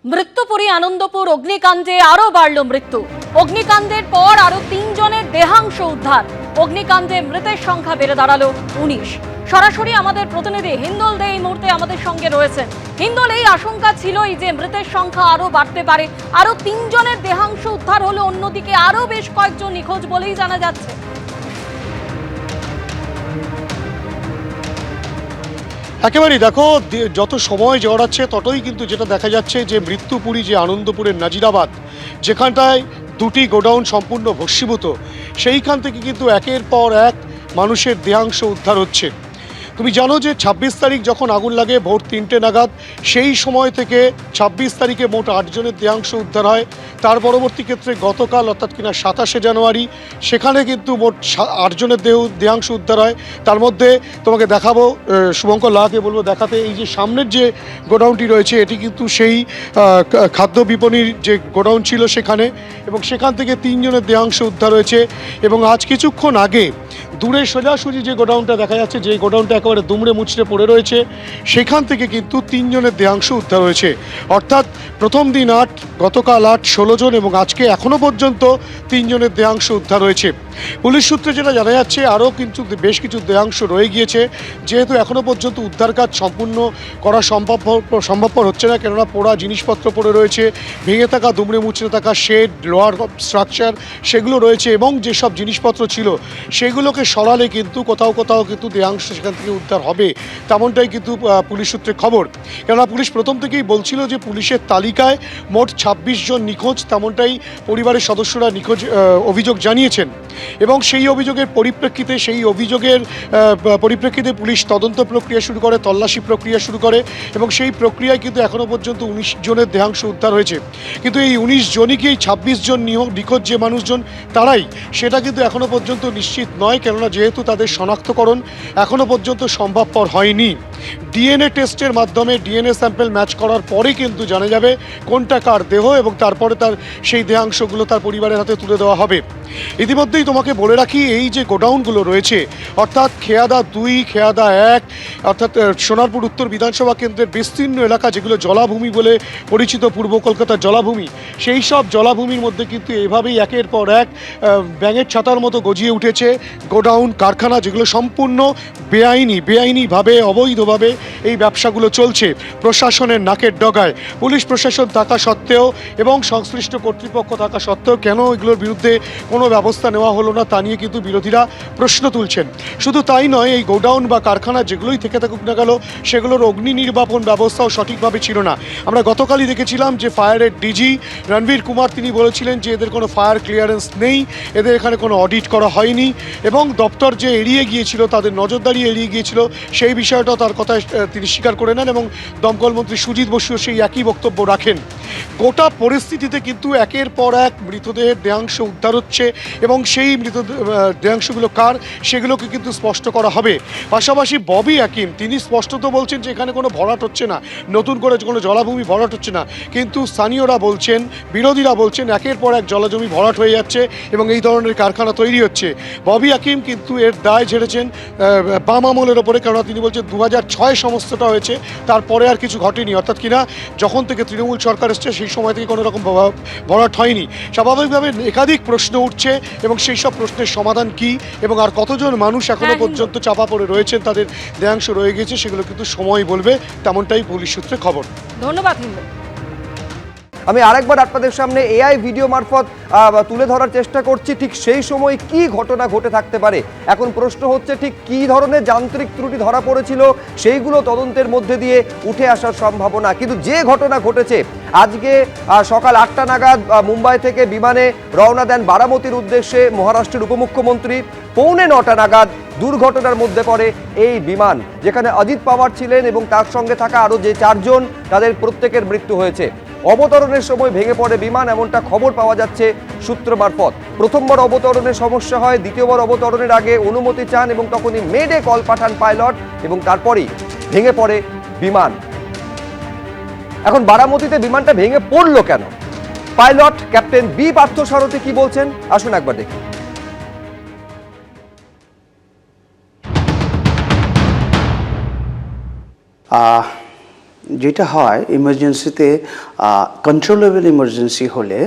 মৃত্যুপুরী আনন্দপুর অগ্নিকাণ্ডে আরো বাড়ল মৃত্যু। অগ্নিকাণ্ডের পর আরো 3 জনের দেহাংশ উদ্ধার। অগ্নিকাণ্ডে মৃতের সংখ্যা বেড়ে দাঁড়ালো 19। সরাসরি আমাদের প্রতিনিধি হিন্দল দে এই মুহূর্তে আমাদের সঙ্গে রয়েছেন। হিন্দল, এই আশঙ্কা ছিল যে মৃতের সংখ্যা আরো বাড়তে পারে, আরো 3 জনের দেহাংশ উদ্ধার হলো, অন্যদিকে আরো বেশ কয়েকজন নিখোঁজ বলেই জানা যাচ্ছে। একেবারেই দেখো, যত সময় জড়াচ্ছে ততই কিন্তু যেটা দেখা যাচ্ছে যে মৃত্যুপুরী যে আনন্দপুরের নাজিরাবাদ, যেখানটায় 2টি গোডাউন সম্পূর্ণ ভস্মীভূত, সেইখান থেকে কিন্তু একের পর এক মানুষের দেহাংশ উদ্ধার হচ্ছে। তুমি জানো যে 26 তারিখ যখন আগুন লাগে ভোর 3টে নাগাদ, সেই সময় থেকে 26 তারিখে মোট 8 জনের দেহাংশ উদ্ধার হয়। তার পরবর্তী ক্ষেত্রে গতকাল অর্থাৎ কিনা 27শে জানুয়ারি সেখানে কিন্তু মোট 8 জনের দেহাংশ উদ্ধার হয়। তার মধ্যে তোমাকে দেখাবো, শুভঙ্কর লাহাকে বলবো দেখাতে, এই যে সামনের যে গোডাউনটি রয়েছে এটি কিন্তু সেই খাদ্য বিপণীর যে গোডাউন ছিল সেখানে, এবং সেখান থেকে 3 জনের দেহাংশ উদ্ধার হয়েছে। এবং আজ কিছুক্ষণ আগে দূরে সোজাসুজি যে গোডাউনটা দেখা যাচ্ছে, যে গোডাউনটা একেবারে দুমড়ে মুচড়ে পড়ে রয়েছে, সেখান থেকে কিন্তু 3 জনের দেহাংশ উদ্ধার হয়েছে। অর্থাৎ প্রথম দিন 8, গতকাল 8, 16 জন, এবং আজকে এখনও পর্যন্ত 3 জনের দেহাংশ উদ্ধার হয়েছে। পুলিশ সূত্রে যেটা জানা যাচ্ছে, আরও কিন্তু বেশ কিছু দেহাংশ রয়ে গিয়েছে, যেহেতু এখনও পর্যন্ত উদ্ধার কাজ সম্পূর্ণ করা সম্ভবপর হচ্ছে না, কেননা পোড়া জিনিসপত্র পড়ে রয়েছে, ভেঙে থাকা দুমড়ে মুচড়ে থাকা শেড, লোহার স্ট্রাকচার সেগুলো রয়েছে, এবং যেসব জিনিসপত্র ছিল সেগুলোকে সরালে কিন্তু কোথাও কোথাও কিন্তু দেহাংশ সেখান থেকে উদ্ধার হবে, তেমনটাই কিন্তু পুলিশ সূত্রে খবর। কেননা পুলিশ প্রথম থেকেই বলছিল যে পুলিশের তালিকায় মোট 26 জন নিখোঁজ, তেমনটাই পরিবারের সদস্যরা নিখোঁজ অভিযোগ জানিয়েছেন। এবং সেই অভিযোগের পরিপ্রেক্ষিতে পুলিশ তদন্ত প্রক্রিয়া শুরু করে, তল্লাশি প্রক্রিয়া শুরু করে, এবং সেই প্রক্রিয়ায় কিন্তু এখনও পর্যন্ত 19 জনের দেহাংশ উদ্ধার হয়েছে। কিন্তু এই 19 জনই কি এই 26 জন নিখোঁজ যে মানুষজন তারাই, সেটা কিন্তু এখনও পর্যন্ত নিশ্চিত নয়, কেননা যেহেতু তাদের শনাক্তকরণ এখনও পর্যন্ত সম্ভবপর হয়নি। ডিএনএ টেস্টের মাধ্যমে ডিএনএ স্যাম্পল ম্যাচ করার পরে কিন্তু জানা যাবে কোনটা কার দেহ, এবং তারপরে তার সেই দেহাংশগুলো তার পরিবারের হাতে তুলে দেওয়া হবে। ইতিমধ্যেই তোমাকে বলে রাখি, এই যে গোডাউনগুলো রয়েছে, অর্থাৎ খেয়াদা 2, খেয়াদা 1, অর্থাৎ সোনারপুর উত্তর বিধানসভা কেন্দ্রের বিস্তীর্ণ এলাকা, যেগুলো জলাভূমি বলে পরিচিত, পূর্ব কলকাতার জলাভূমি, সেই সব জলাভূমির মধ্যে কিন্তু এভাবেই একের পর এক ব্যাঙের ছাতার মতো গজিয়ে উঠেছে গোডাউন, কারখানা, যেগুলো সম্পূর্ণ বেআইনিভাবে, অবৈধভাবে এই ব্যবসাগুলো চলছে। প্রশাসনের নাকের ডগায় পুলিশ প্রশাসন থাকা সত্ত্বেও এবং সংশ্লিষ্ট কর্তৃপক্ষ থাকা সত্ত্বেও কেন এগুলোর বিরুদ্ধে কোনো ব্যবস্থা নেওয়া হলো না, তা নিয়ে কিন্তু বিরোধীরা প্রশ্ন তুলছেন। শুধু তাই নয়, এই গোডাউন বা কারখানা যেগুলোই থেকে থাকুক না কেন, সেগুলোর অগ্নি নির্বাপন ব্যবস্থাও সঠিকভাবে ছিল না। আমরা গতকালই দেখেছিলাম যে ফায়ারের ডিজি রণবীর কুমার, তিনি বলেছিলেন যে এদের কোনো ফায়ার ক্লিয়ারেন্স নেই, এদের এখানে কোনো অডিট করা হয়নি, এবং দপ্তর যে এড়িয়ে গিয়েছিল, তাদের নজরদারি এড়িয়ে গিয়েছিল, সেই বিষয়টাও তার কথায় তিনি স্বীকার করে নেন, এবং দমকল মন্ত্রী সুজিত বসুও সেই একই বক্তব্য রাখেন। গোটা পরিস্থিতিতে কিন্তু একের পর এক মৃতদেহের দেহাংশ উদ্ধার হচ্ছে, এবং সেই দেহাংশগুলো কার সেগুলোকে কিন্তু স্পষ্ট করা হবে। পাশাপাশি ববি হাকিম তিনি স্পষ্টত বলছেন যে এখানে কোনো ভরাট হচ্ছে না, নতুন করে কোনো জলাভূমি ভরাট হচ্ছে না, কিন্তু স্থানীয়রা বলছেন, বিরোধীরা বলছেন একের পর এক জলাজমি ভরাট হয়ে যাচ্ছে এবং এই ধরনের কারখানা তৈরি হচ্ছে। ববি হাকিম কিন্তু এর দায় ঝেড়েছেন বাম আমলের ওপরে, কেননা তিনি বলছেন 2006 সমস্তটা হয়েছে, তারপরে আর কিছু ঘটেনি, অর্থাৎ কিনা যখন থেকে তৃণমূল সরকার এসছে সেই সময় থেকে কোনো রকম ভরাট হয়নি। স্বাভাবিকভাবে একাধিক প্রশ্ন উঠছে, এবং সেই সব প্রশ্নের সমাধান কি, এবং আর কতজন মানুষ এখনো পর্যন্ত চাপা পড়ে রয়েছেন, তাদের দেহাংশ রয়ে গেছে, সেগুলো কিন্তু সময় বলবে, তেমনটাই পুলিশ সূত্রে খবর। ধন্যবাদ হিন্দু। আমি আরেকবার আপনাদের সামনে এআই ভিডিও মারফত তুলে ধরার চেষ্টা করছি ঠিক সেই সময় কি ঘটনা ঘটে থাকতে পারে। এখন প্রশ্ন হচ্ছে ঠিক কি ধরনের যান্ত্রিক ত্রুটি ধরা পড়েছিল, সেইগুলো তদন্তের মধ্যে দিয়ে উঠে আসার সম্ভাবনা। কিন্তু যে ঘটনা ঘটেছে, আজকে সকাল 8টা নাগাদ মুম্বাই থেকে বিমানে রওনা দেন বারামতির উদ্দেশ্যে মহারাষ্ট্রের উপমুখ্যমন্ত্রী। 8:45 নাগাদ দুর্ঘটনার মধ্যে পড়ে এই বিমান, যেখানে অজিত পাওয়ার ছিলেন এবং তার সঙ্গে থাকা আরও যে 4 জন, তাদের প্রত্যেকের মৃত্যু হয়েছে। অবতরণের সময় ভেঙে পড়ে বিমান, এমনটা খবর পাওয়া যাচ্ছে সূত্র মারফত। প্রথমবার অবতরণের সমস্যা হয়, দ্বিতীয়বার অবতরণের আগে অনুমতি চান এবং তখনই মেডে কল পাঠান পাইলট, এবং তারপরেই ভেঙে পড়ে বিমান। এখন বারামতিতে বিমানটা ভেঙে পড়লো কেন, পাইলট ক্যাপ্টেন বি পার্থসারথী কি বলছেন, আসুন একবার দেখি। যেটা হয় ইমার্জেন্সিতে কন্ট্রোলেবল ইমার্জেন্সি হলে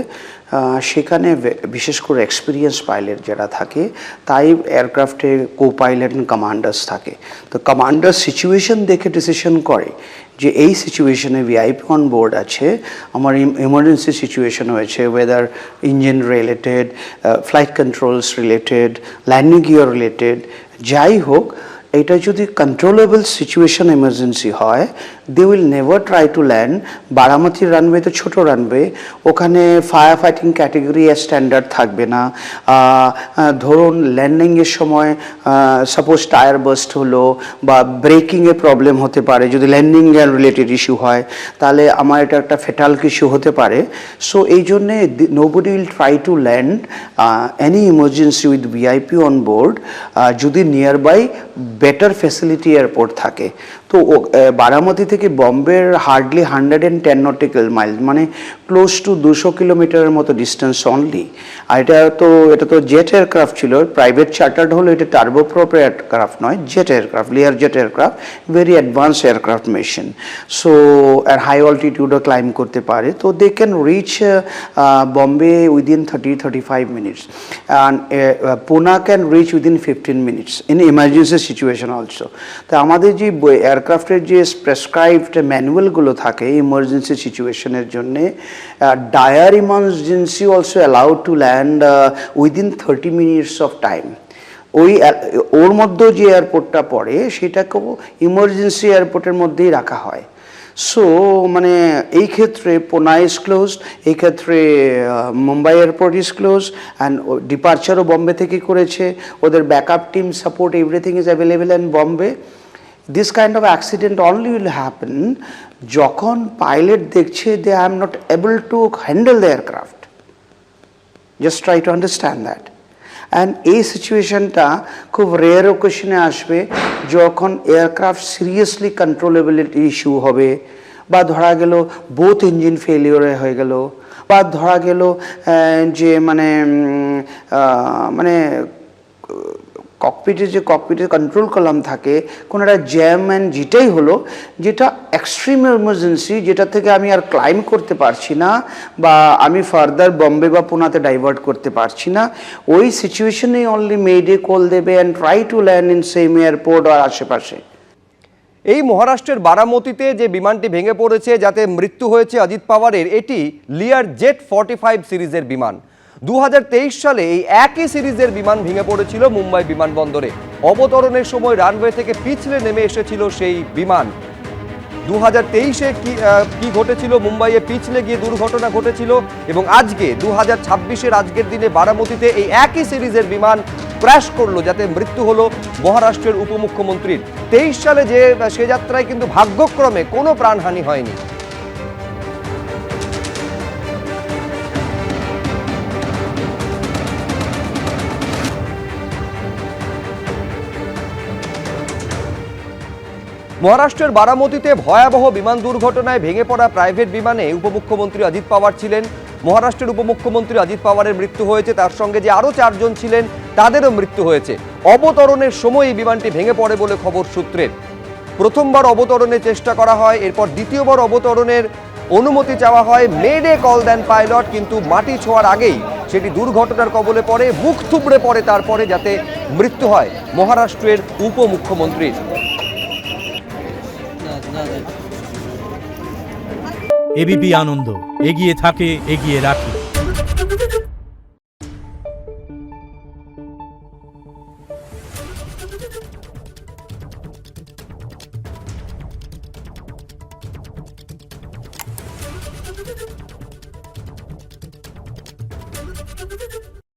সেখানে বিশেষ করে এক্সপিরিয়েন্স পাইলট যারা থাকে তাই এয়ারক্রাফটে কো পাইলট অ্যান্ড কমান্ডার্স থাকে। তো কমান্ডার সিচুয়েশন দেখে ডিসিশন করে যে এই সিচুয়েশনে ভিআইপি অন বোর্ড আছে, আমার ইমার্জেন্সি সিচুয়েশন হয়েছে, weather engine related, flight controls related, landing gear related, যাই হোক এটা যদি কন্ট্রোলেবল সিচুয়েশন এমার্জেন্সি হয় they will never try to land. বারামতির রানওয়ে তো ছোটো রানওয়ে, ওখানে ফায়ার ফাইটিং ক্যাটেগরি স্ট্যান্ডার্ড থাকবে না। ধরুন ল্যান্ডিংয়ের সময় সাপোজ টায়ার বাস্ট হলো বা ব্রেকিংয়ে প্রবলেম হতে পারে, যদি ল্যান্ডিং রিলেটেড ইস্যু হয় তাহলে আমার এটা একটা ফেটাল ইস্যু হতে পারে। সো এই জন্যে nobody will try to land any emergency with VIP on board যদি nearby better facility airport থাকে। তো বারামতি থেকে বম্বের হার্ডলি 110 নটিক্যাল মাইল, মানে ক্লোজ টু 200 কিলোমিটারের মতো ডিস্টেন্স অনলি। আর এটা তো জেট এয়ারক্রাফট ছিল, প্রাইভেট চার্টার্ড হলো, এটা টার্বোপ্রপ এয়ারক্রাফট নয়, jet aircraft, Lear jet aircraft, very advance aircraft machine. So আর হাই অল্টিটিউডও ক্লাইম্ব করতে পারে। তো they can reach Bombay within 30-35 minutes and Poona can reach within 15 minutes in emergency situation also. তো আমাদের যে এয়ারক্রাফটের যে প্রেসক্রাইবড ম্যানুয়ালগুলো থাকে ইমার্জেন্সি সিচুয়েশনের জন্যে, dire emergency also allowed to land within 30 minutes of time. ওর মধ্যে যে এয়ারপোর্টটা পড়ে সেটাকেও ইমার্জেন্সি এয়ারপোর্টের মধ্যেই রাখা হয়। সো মানে এই ক্ষেত্রে পুনা ইজ ক্লোজ, এই ক্ষেত্রে Mumbai airport is close and ডিপার্চারও বম্বে থেকে করেছে, ওদের backup team support everything is available in Bombay. This kind of accident only will happen যখন পাইলট দেখছে they are not able to handle the aircraft. Just try to understand that. And এই সিচুয়েশনটা খুব rare ওকেশনে আসবে যখন এয়ারক্রাফট সিরিয়াসলি কন্ট্রোলেবিলিটি ইস্যু হবে, বা ধরা গেল বোথ ইঞ্জিন ফেলিওরে হয়ে গেল, বা ধরা গেল যে মানে ককপিটের কন্ট্রোল কলাম থাকে কোনো একটা জ্যাম অ্যান্ড যেটাই হলো, যেটা এক্সট্রিম এমার্জেন্সি, যেটা থেকে আমি আর ক্লাইম করতে পারছি না বা আমি ফার্দার বম্বে বা পুনাতে ডাইভার্ট করতে পারছি না, ওই সিচুয়েশনেই অনলি মেডে কল দেবে and try to land in same airport আর আশেপাশে। এই মহারাষ্ট্রের বারামতিতে যে বিমানটি ভেঙে পড়েছে, যাতে মৃত্যু হয়েছে অজিত পাওয়ারের, এটি লিয়ার জেট 45 সিরিজের বিমান। 2023 সালে এই একই সিরিজের বিমান ভেঙে পড়েছিল মুম্বাই বিমানবন্দরে। অবতরণের সময় রানওয়ে থেকে পিছলে নেমে এসেছিল সেই বিমান। 2023-এ কি ঘটেছিল, মুম্বাইয়ে পিছলে গিয়ে দুর্ঘটনা ঘটেছিল, এবং আজকে 2026-এর আজকের দিনে বারামতিতে এই একই সিরিজের বিমান ক্র্যাশ করলো, যাতে মৃত্যু হলো মহারাষ্ট্রের উপমুখ্যমন্ত্রীর। 23 সালে সে যাত্রায় কিন্তু ভাগ্যক্রমে কোনো প্রাণহানি হয়নি। মহারাষ্ট্রের বারামতিতে ভয়াবহ বিমান দুর্ঘটনায় ভেঙে পড়া প্রাইভেট বিমানে উপমুখ্যমন্ত্রী অজিত পাওয়ার ছিলেন। মহারাষ্ট্রের উপমুখ্যমন্ত্রী অজিত পাওয়ারের মৃত্যু হয়েছে, তার সঙ্গে যে আরও 4 জন ছিলেন তাদেরও মৃত্যু হয়েছে। অবতরণের সময় এই বিমানটি ভেঙে পড়ে বলে খবর সূত্রের। প্রথমবার অবতরণের চেষ্টা করা হয়, এরপর দ্বিতীয়বার অবতরণের অনুমতি চাওয়া হয়, মেডে কল দেন পাইলট, কিন্তু মাটি ছোঁয়ার আগেই সেটি দুর্ঘটনার কবলে পড়ে, মুখ থুবড়ে পড়ে তারপরে, যাতে মৃত্যু হয় মহারাষ্ট্রের উপমুখ্যমন্ত্রীর। এবিপি আনন্দ, এগিয়ে থাকে, এগিয়ে রাখে।